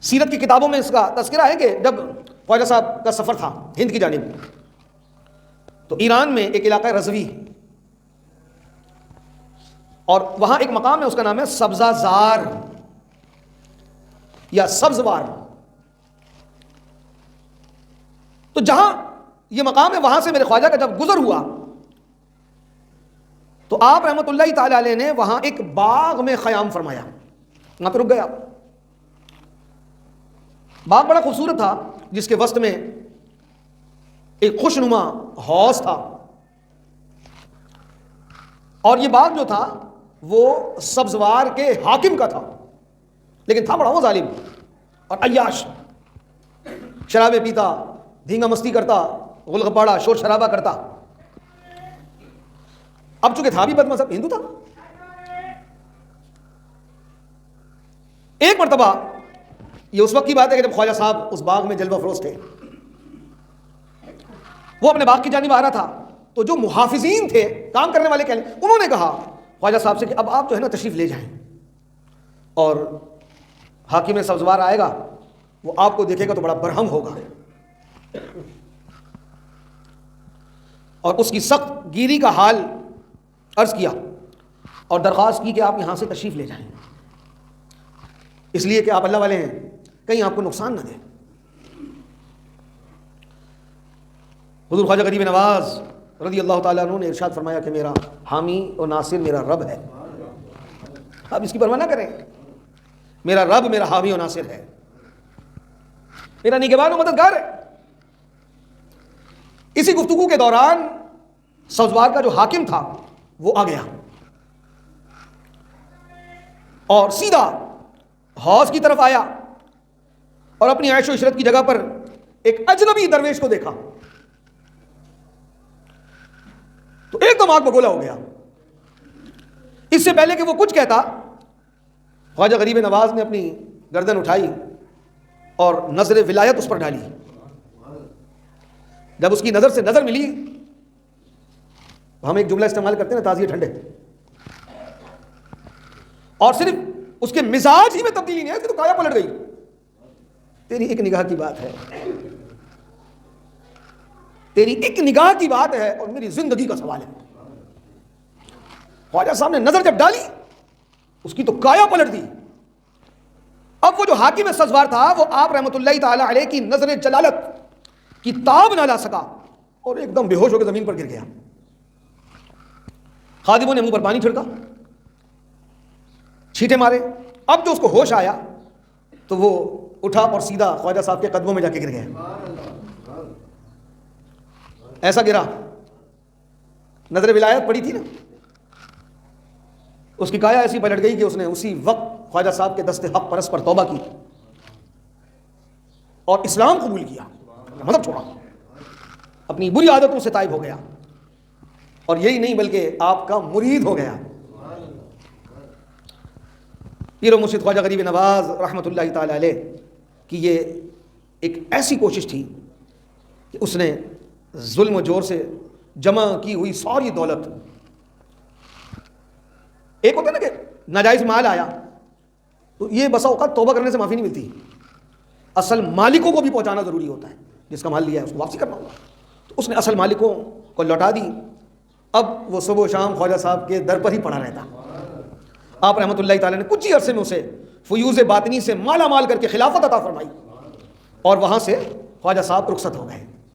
سیرت کی کتابوں میں اس کا تذکرہ ہے کہ جب خواجہ صاحب کا سفر تھا ہند کی جانب، تو ایران میں ایک علاقہ رضوی، اور وہاں ایک مقام ہے، اس کا نام ہے سبزہ زار یا سبزوار. تو جہاں یہ مقام ہے وہاں سے میرے خواجہ کا جب گزر ہوا تو آپ رحمۃ اللہ تعالی علیہ نے وہاں ایک باغ میں قیام فرمایا، وہاں پہ رک گیا. باغ بڑا خوبصورت تھا، جس کے وسط میں ایک خوشنما حوض تھا، اور یہ باغ جو تھا وہ سبزوار کے حاکم کا تھا، لیکن تھا بڑا وہ ظالم اور عیاش، شرابیں پیتا، دھینگا مستی کرتا، غل غپاڑا، شور شرابہ کرتا. اب چونکہ تھا بھی بد مذہب، ہندو تھا. ایک مرتبہ، یہ اس وقت کی بات ہے کہ جب خواجہ صاحب اس باغ میں جلوہ فروز تھے، وہ اپنے باغ کی جانب آ رہا تھا، تو جو محافظین تھے، کام کرنے والے انہوں نے کہا خواجہ صاحب سے کہ اب آپ جو ہے نا تشریف لے جائیں، اور حاکم سبزوار آئے گا، وہ آپ کو دیکھے گا تو بڑا برہم ہوگا، اور اس کی سخت گیری کا حال عرض کیا اور درخواست کی کہ آپ یہاں سے تشریف لے جائیں، اس لیے کہ آپ اللہ والے ہیں، کہیں آپ کو نقصان نہ دیں. حضور خواجہ غریب نواز رضی اللہ تعالیٰ عنہ نے ارشاد فرمایا کہ میرا حامی و ناصر میرا رب ہے. آپ اس کی پرواہ نہ کریں، میرا رب میرا حامی و ناصر ہے، میرا نگہبان و مددگار ہے. اسی گفتگو کے دوران سبزوار کا جو حاکم تھا وہ آ گیا اور سیدھا حوض کی طرف آیا اور اپنی عیش و عشرت کی جگہ پر ایک اجنبی درویش کو دیکھا تو ایک دم آگ بگولا ہو گیا. اس سے پہلے کہ وہ کچھ کہتا، خواجہ غریب نواز نے اپنی گردن اٹھائی اور نظر ولایت اس پر ڈالی. جب اس کی نظر سے نظر ملی، ہم ایک جملہ استعمال کرتے ہیں نا، تازی ٹھنڈے، اور صرف اس کے مزاج ہی میں تبدیلی نہیں ہے، اس کی تو کایا پلٹ گئی. تیری ایک نگاہ کی بات ہے، تیری ایک نگاہ کی بات ہے اور میری زندگی کا سوال ہے. خواجہ صاحب نے نظر جب ڈالی، اس کی تو کایا پلٹ دی. اب وہ جو حاکم سبزوار تھا وہ آپ رحمۃ اللہ تعالی علیہ کی نظر جلالت کی تاب نہ لا سکا اور ایک دم بے ہوش ہو کے زمین پر گر گیا. خادموں نے منہ پر پانی چھڑکا، چھینٹے مارے. اب جو اس کو ہوش آیا تو وہ اٹھا اور سیدھا خواجہ صاحب کے قدموں میں جا کے گر گیا. ایسا گرا، نظر ولایت پڑی تھی نا، اس کی کایا ایسی پلٹ گئی کہ اس نے اسی وقت خواجہ صاحب کے دست حق پرست پر توبہ کی اور اسلام قبول کیا، مذہب چھوڑا، اپنی بری عادتوں سے تائب ہو گیا، اور یہی نہیں بلکہ آپ کا مرید ہو گیا. پیر و مرشد خواجہ غریب نواز رحمۃ اللہ تعالی علیہ کی یہ ایک ایسی کوشش تھی کہ اس نے ظلم و جور سے جمع کی ہوئی ساری دولت، ایک ہوتا ہے نا کہ ناجائز مال آیا تو یہ بسا اوقات توبہ کرنے سے معافی نہیں ملتی، اصل مالکوں کو بھی پہنچانا ضروری ہوتا ہے. جس کا مال لیا ہے اس کو واپسی کرنا ہوگا. تو اس نے اصل مالکوں کو لوٹا دی. اب وہ صبح و شام خواجہ صاحب کے در پر ہی پڑا رہتا. آپ رحمۃ اللہ تعالیٰ نے کچھ ہی عرصے میں اسے فیوز باطنی سے مالا مال کر کے خلافت عطا فرمائی، اور وہاں سے خواجہ صاحب رخصت ہو گئے.